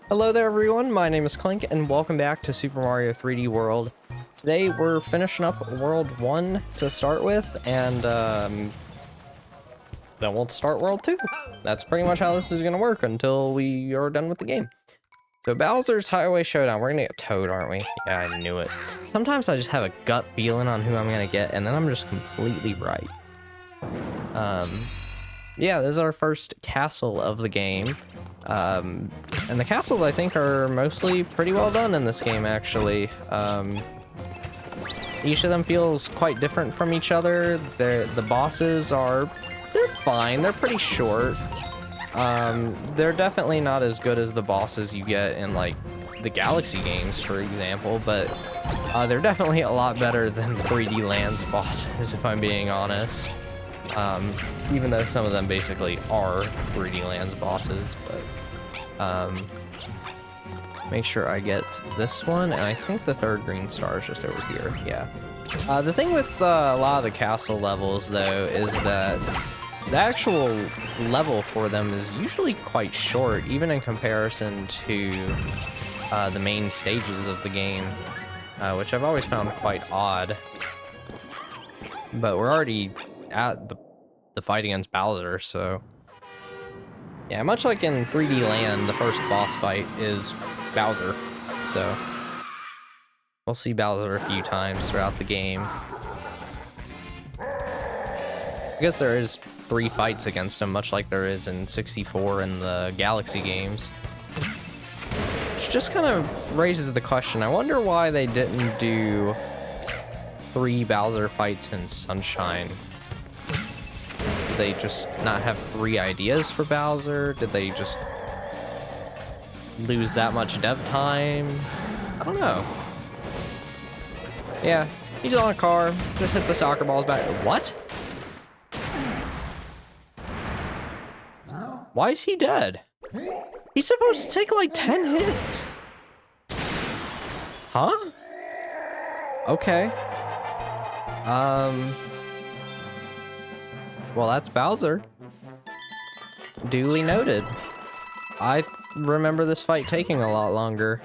Hello there everyone, my name is Clink and welcome back to Super Mario 3D World. Today we're finishing up World 1 to start with, and then we'll start World 2. That's pretty much how this is going to work until we are done with the game. So Bowser's Highway Showdown, we're going to get Toad, aren't we? Yeah, I knew it. Sometimes I just have a gut feeling on who I'm going to get, and then I'm just completely right. Yeah, this is our first castle of the game. And the castles, I think, are mostly pretty well done in this game, actually. Each of them feels quite different from each other. The bosses they're fine. They're pretty short. They're definitely not as good as the bosses you get in, like, the Galaxy games, for example, but they're definitely a lot better than 3D Land's bosses, if I'm being honest. Even though some of them basically are 3D Land's bosses, but make sure I get this one, and I think the third green star is just over here. Yeah. The thing with a lot of the castle levels, though, is that the actual level for them is usually quite short, even in comparison to the main stages of the game, which I've always found quite odd. But we're already at the fight against Bowser, so yeah, much like in 3D Land, the first boss fight is Bowser, so we'll see Bowser a few times throughout the game. I guess there is 3 fights against him, much like there is in 64 and the Galaxy games. Which just kind of raises the question, I wonder why they didn't do 3 Bowser fights in Sunshine. Did they just not have 3 ideas for Bowser? Did they just lose that much dev time? I don't know. Yeah, he's on a car. Just hit the soccer balls back. What? Why is he dead? He's supposed to take like 10 hits. Huh? Okay. Well, that's Bowser. Duly noted. I remember this fight taking a lot longer.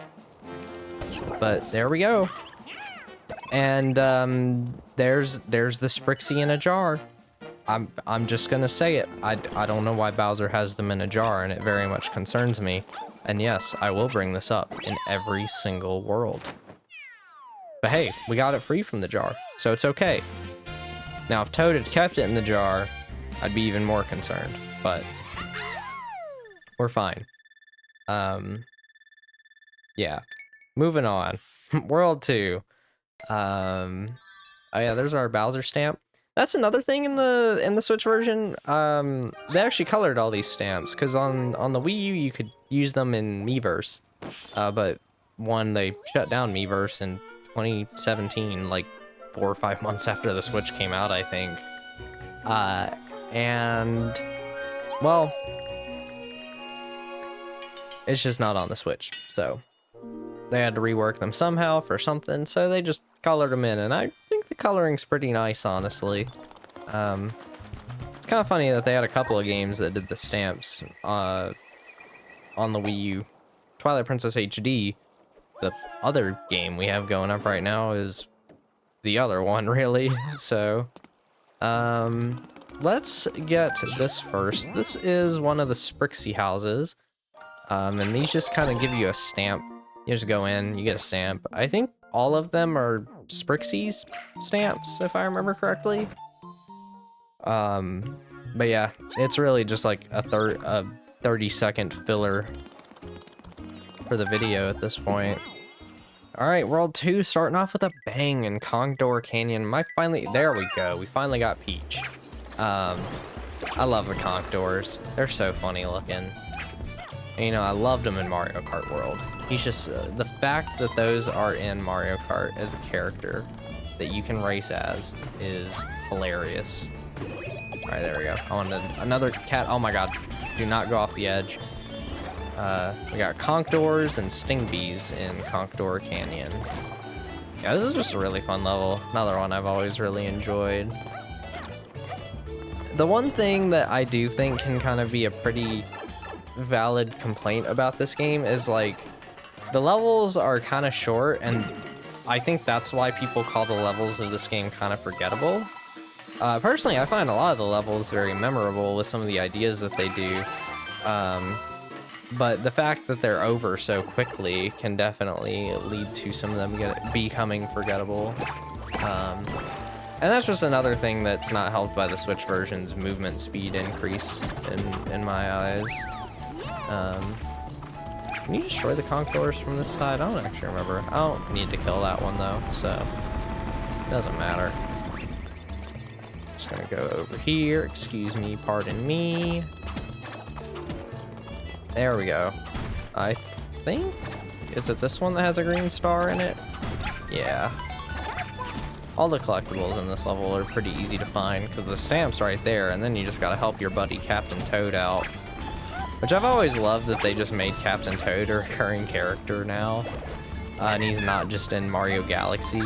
But there we go. And there's the Sprixie in a jar. I'm just gonna say it. I don't know why Bowser has them in a jar, and it very much concerns me. And yes, I will bring this up in every single world. But hey, we got it free from the jar, so it's okay. Now, if Toad had kept it in the jar, I'd be even more concerned, but we're fine. Yeah, moving on. World 2. Oh yeah, there's our Bowser stamp. That's another thing in the Switch version. They actually colored all these stamps, because on the Wii U you could use them in Miiverse, but they shut down Miiverse in 2017, like 4 or 5 months after the Switch came out, I think. And well, it's just not on the Switch, so they had to rework them somehow for something, so they just colored them in, and I think the coloring's pretty nice, honestly. It's kind of funny that they had a couple of games that did the stamps on the Wii U. Twilight Princess HD, the other game we have going up right now, is the other one, really. So let's get this first. This is one of the Sprixie houses, and these just kind of give you a stamp. You just go in, you get a stamp. I think all of them are Sprixie's stamps, if I remember correctly. But yeah, it's really just like a 30-second filler for the video at this point. Alright, World 2 starting off with a bang in Condor Canyon. There we go, we finally got Peach. I love the Condors. They're so funny looking. And, you know, I loved them in Mario Kart World. He's just, the fact that those are in Mario Kart as a character that you can race as is hilarious. Alright, there we go. I wanted another cat. Oh my god, do not go off the edge. We got Conchors and Stingbees in Conchor Canyon. Yeah, this is just a really fun level. Another one I've always really enjoyed. The one thing that I do think can kind of be a pretty valid complaint about this game is like the levels are kind of short, and I think that's why people call the levels of this game kind of forgettable. Personally, I find a lot of the levels very memorable with some of the ideas that they do. But the fact that they're over so quickly can definitely lead to some of them becoming forgettable. And that's just another thing that's not helped by the Switch version's movement speed increase in my eyes. Can you destroy the concourse from this side? I don't actually remember. I don't need to kill that one though, so it doesn't matter. Just gonna go over here. Excuse me, pardon me. There we go. I think, is it this one that has a green star in it? Yeah. All the collectibles in this level are pretty easy to find because the stamp's right there, and then you just gotta help your buddy Captain Toad out. Which I've always loved that they just made Captain Toad a recurring character now. And he's not just in Mario Galaxy.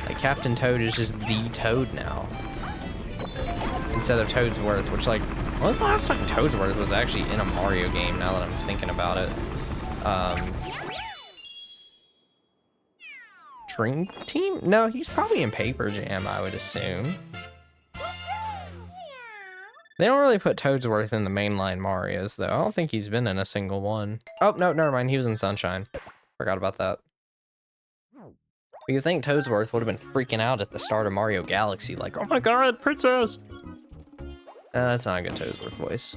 Like, Captain Toad is just the Toad now. Instead of Toadsworth, which, like, when was the last time Toadsworth was actually in a Mario game, now that I'm thinking about it? Dream Team? No, he's probably in Paper Jam, I would assume. They don't really put Toadsworth in the mainline Marios, though. I don't think he's been in a single one. Oh, no, never mind. He was in Sunshine. Forgot about that. But you think Toadsworth would have been freaking out at the start of Mario Galaxy, like, oh my god, princess! That's not a good Toadsworth voice.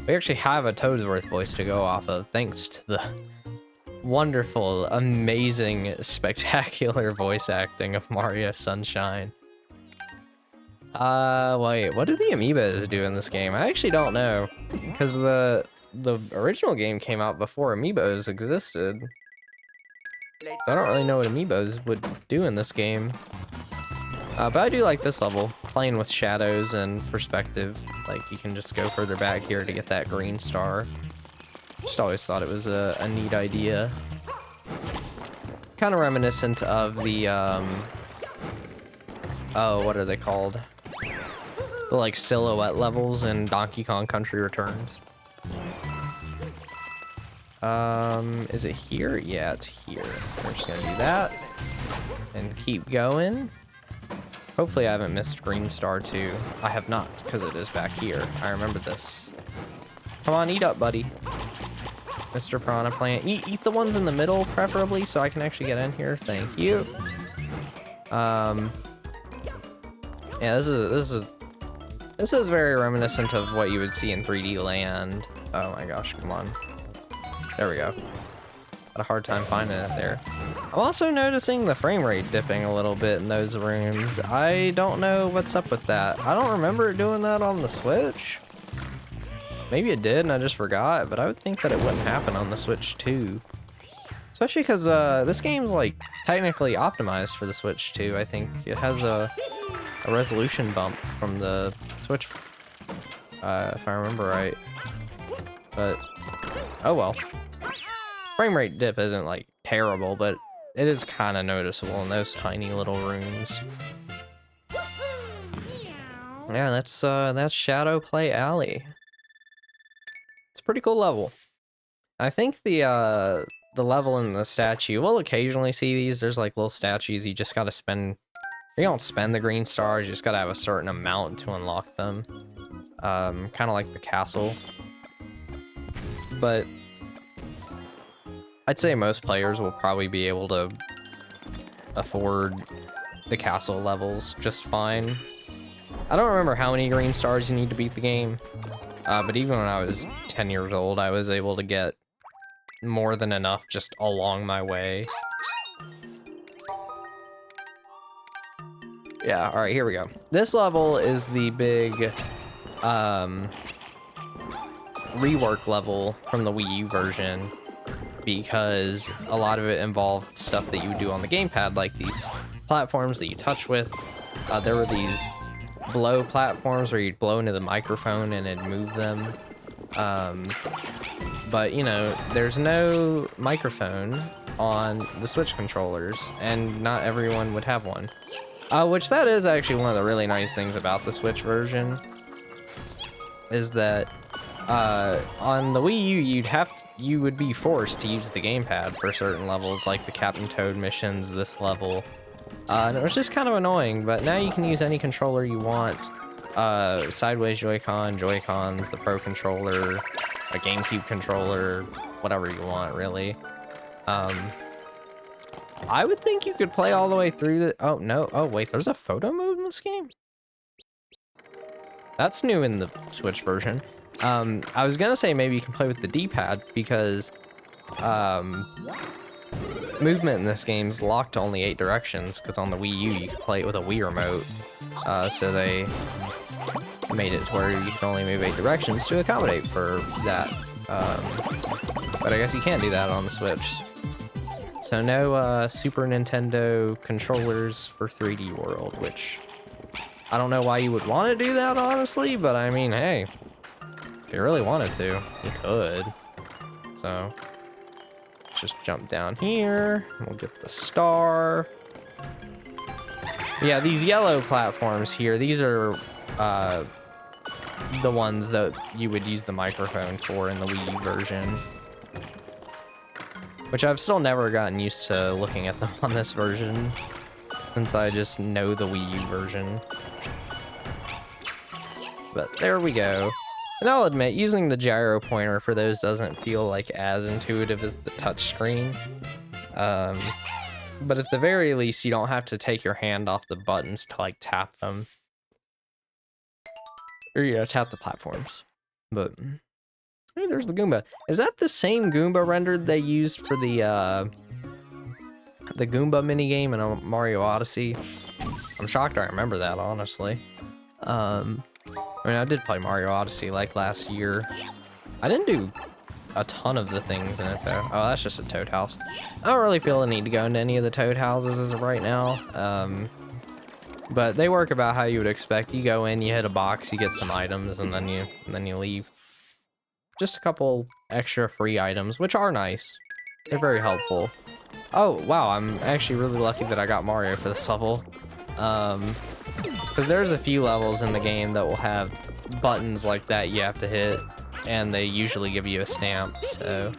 We actually have a Toadsworth voice to go off of, thanks to the wonderful, amazing, spectacular voice acting of Mario Sunshine. Wait, what do the amiibos do in this game? I actually don't know, because the original game came out before amiibos existed. So I don't really know what amiibos would do in this game. But I do like this level, playing with shadows and perspective. Like, you can just go further back here to get that green star. Just always thought it was a neat idea. Kind of reminiscent of the, oh, what are they called? The, like, silhouette levels in Donkey Kong Country Returns. Is it here? Yeah, it's here. We're just gonna do that. And keep going. Hopefully I haven't missed Green Star 2. I have not, because it is back here. I remember this. Come on, eat up, buddy. Mr. Piranha Plant. Eat the ones in the middle, preferably, so I can actually get in here. Thank you. Yeah, this is very reminiscent of what you would see in 3D Land. Oh my gosh, come on. There we go. Had a hard time finding it there. I'm also noticing the frame rate dipping a little bit in those rooms. I don't know what's up with that. I don't remember it doing that on the Switch. Maybe it did and I just forgot, but I would think that it wouldn't happen on the Switch too. Especially because this game's like technically optimized for the Switch too. I think it has a resolution bump from the Switch, if I remember right. But, oh well. Frame rate dip isn't like terrible, but it is kind of noticeable in those tiny little rooms. Yeah, that's Shadow Play Alley. It's a pretty cool level. I think the level in the statue, we'll occasionally see these. There's like little statues you just gotta spend. You don't spend the green stars, you just gotta have a certain amount to unlock them. Kind of like the castle. But I'd say most players will probably be able to afford the castle levels just fine. I don't remember how many green stars you need to beat the game, but even when I was 10 years old, I was able to get more than enough just along my way. Yeah, alright, here we go. This level is the big rework level from the Wii U version, because a lot of it involved stuff that you would do on the gamepad, like these platforms that you touch with. There were these blow platforms where you'd blow into the microphone and it'd move them. But, you know, there's no microphone on the Switch controllers, and not everyone would have one. Which that is actually one of the really nice things about the Switch version, is that On the Wii U, you would be forced to use the gamepad for certain levels, like the Captain Toad missions, this level. And it was just kind of annoying, but now you can use any controller you want. Sideways Joy-Con, Joy-Cons, the Pro Controller, a GameCube controller, whatever you want, really. I would think you could play all the way through the... Oh, no. Oh, wait, there's a photo mode in this game? That's new in the Switch version. I was gonna say maybe you can play with the D-pad because movement in this game is locked to only 8 directions, because on the Wii U you can play it with a Wii remote. So they made it to where you can only move 8 directions to accommodate for that. But I guess you can't do that on the Switch. So no Super Nintendo controllers for 3D World, which I don't know why you would want to do that, honestly, but I mean, hey, if you really wanted to, you could. So let's just jump down here, and we'll get the star. Yeah, these yellow platforms here, these are the ones that you would use the microphone for in the Wii U version. Which I've still never gotten used to looking at them on this version, since I just know the Wii U version. But there we go. And I'll admit, using the gyro pointer for those doesn't feel like as intuitive as the touchscreen. But at the very least, you don't have to take your hand off the buttons to like tap them. Or, you know, tap the platforms. But hey, there's the Goomba. Is that the same Goomba rendered they used for the Goomba minigame in Mario Odyssey? I'm shocked I remember that, honestly. I mean, I did play Mario Odyssey like last year. I didn't do a ton of the things in it though. Oh, that's just a Toad house. I don't really feel the need to go into any of the Toad houses as of right now. But they work about how you would expect. You go in, you hit a box, you get some items, and then you leave. Just a couple extra free items, which are nice. They're very helpful. Oh, wow, I'm actually really lucky that I got Mario for this level. Because there's a few levels in the game that will have buttons like that you have to hit, and they usually give you a stamp, so...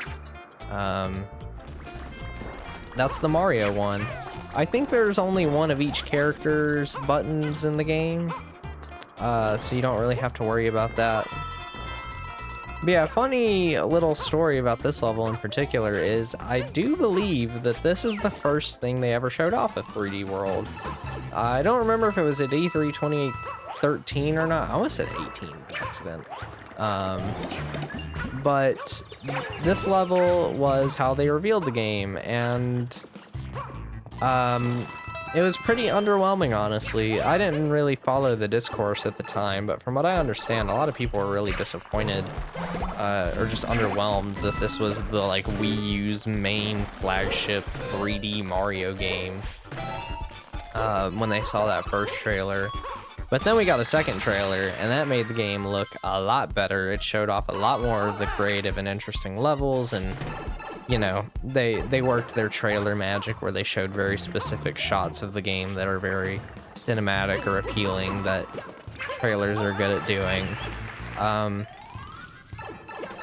that's the Mario one. I think there's only one of each character's buttons in the game, so you don't really have to worry about that. But yeah, funny little story about this level in particular is I do believe that this is the first thing they ever showed off at 3D World. I don't remember if it was at E3 2013 or not. I almost said 18 by accident. But this level was how they revealed the game, and it was pretty underwhelming, honestly. I didn't really follow the discourse at the time, but from what I understand, a lot of people were really disappointed or just underwhelmed that this was the like Wii U's main flagship 3D Mario game when they saw that first trailer. But then we got a second trailer, and that made the game look a lot better. It showed off a lot more of the creative and interesting levels, and you know, they worked their trailer magic where they showed very specific shots of the game that are very cinematic or appealing that trailers are good at doing. And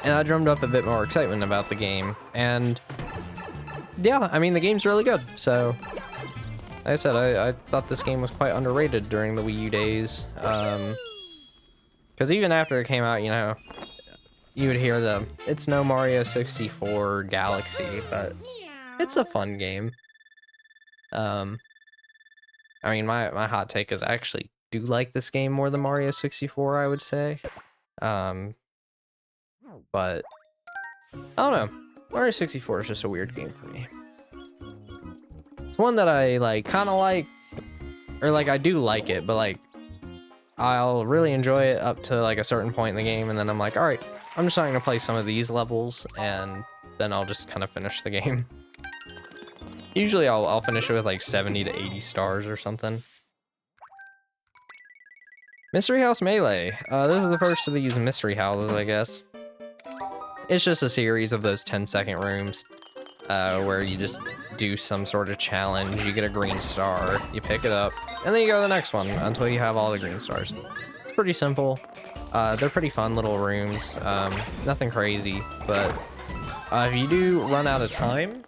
that drummed up a bit more excitement about the game. And yeah, I mean, the game's really good. So, like I said, I thought this game was quite underrated during the Wii U days. Because even after it came out, you know, you would hear it's no Mario 64 Galaxy, but it's a fun game. I mean, my hot take is I actually do like this game more than Mario 64, I would say. But I don't know. Mario 64 is just a weird game for me. It's one that I like, kind of like, or like I do like it, but like I'll really enjoy it up to like a certain point in the game, and then I'm like, all right, I'm just not gonna play some of these levels, and then I'll just kind of finish the game. Usually I'll finish it with like 70 to 80 stars or something. Mystery House Melee. This is the first of these mystery houses, I guess. It's just a series of those 10-second rooms where you just do some sort of challenge. You get a green star, you pick it up, and then you go to the next one until you have all the green stars. It's pretty simple. They're pretty fun little rooms. Nothing crazy, but if you do run out of time,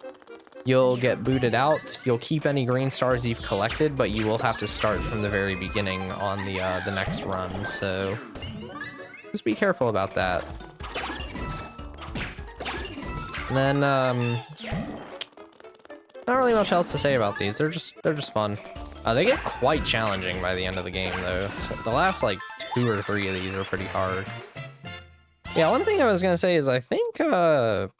you'll get booted out. You'll keep any green stars you've collected, but you will have to start from the very beginning on the next run. So just be careful about that. And then not really much else to say about these. They're just fun. They get quite challenging by the end of the game, though. So the last like 2 or 3 of these are pretty hard. Yeah, one thing I was gonna say is I think the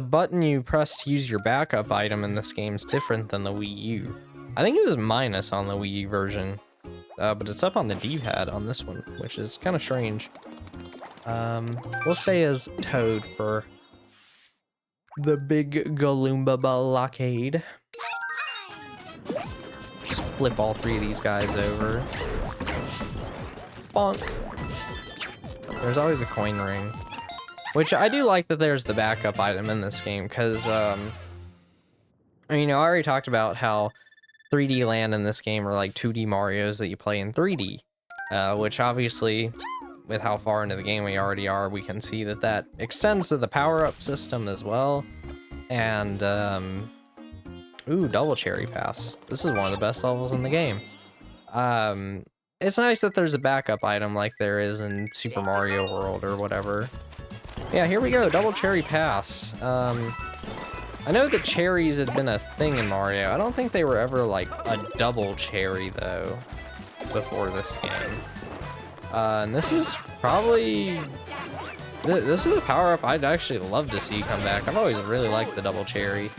button you press to use your backup item in this game is different than the Wii U. I think it was minus on the Wii U version, but it's up on the D-pad on this one, which is kind of strange. We'll say as Toad for the big Galumba blockade. Just flip all 3 of these guys over. Bonk. There's always a coin ring. Which I do like that there's the backup item in this game, because, you know, I already talked about how 3D Land in this game are like 2D Marios that you play in 3D. Which obviously, with how far into the game we already are, we can see that that extends to the power-up system as well. And, ooh, double cherry pass. This is one of the best levels in the game. It's nice that there's a backup item like there is in Super Mario World or whatever. Yeah, here we go, double cherry pass. I know that cherries had been a thing in Mario. I don't think they were ever like a double cherry though, before this game. And this is probably, this is a power-up I'd actually love to see come back. I've always really liked the double cherry.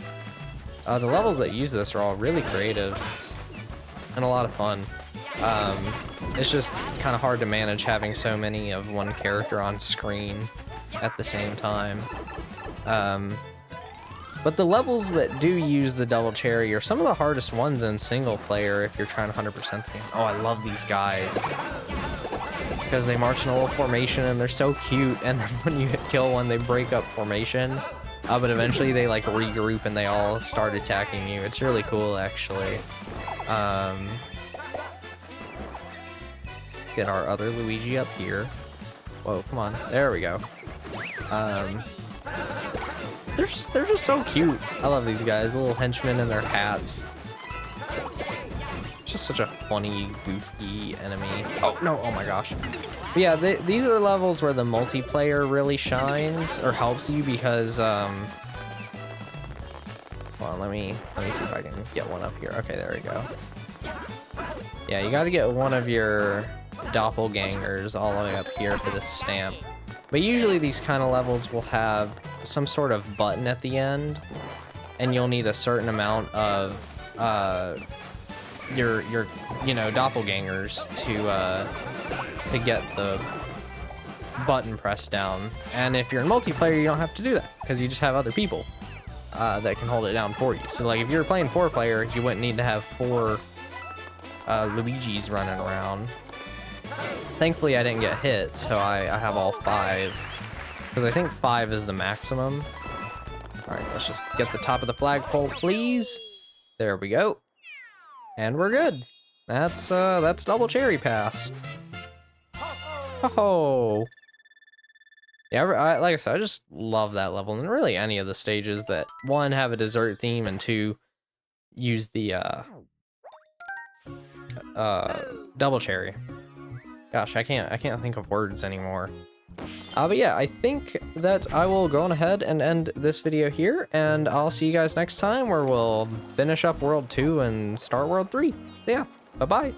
The levels that use this are all really creative and a lot of fun. It's just kind of hard to manage having so many of one character on screen at the same time. But the levels that do use the double cherry are some of the hardest ones in single player if you're trying to 100% the game. Oh, I love these guys. Because they march in a little formation and they're so cute, and then when you kill one, they break up formation. But eventually they like regroup and they all start attacking you. It's really cool, actually. Get our other Luigi up here. Whoa, come on. There we go. They're just so cute. I love these guys, the little henchmen in their hats. Just such a funny, goofy enemy. Oh no! Oh my gosh. But yeah, these are levels where the multiplayer really shines or helps you because well, let me see if I can get one up here. Okay, there we go. Yeah, you got to get one of your doppelgangers all the way up here for this stamp. But usually these kind of levels will have some sort of button at the end, and you'll need a certain amount of your you know, doppelgangers to get the button pressed down. And if you're in multiplayer, you don't have to do that because you just have other people that can hold it down for you. So like if you're playing 4-player, you wouldn't need to have 4 Luigis running around. Thankfully I didn't get hit, so I have all 5, because I think 5 is the maximum. Alright, let's just get the top of the flagpole, please. There we go. And we're good. That's double cherry pass. Oh. Yeah, like I said, I just love that level, and really any of the stages that, 1, have a dessert theme, and 2, use the double cherry. Gosh, I can't think of words anymore. But yeah, I think that I will go on ahead and end this video here, and I'll see you guys next time where we'll finish up World 2 and start World 3. So yeah, bye-bye.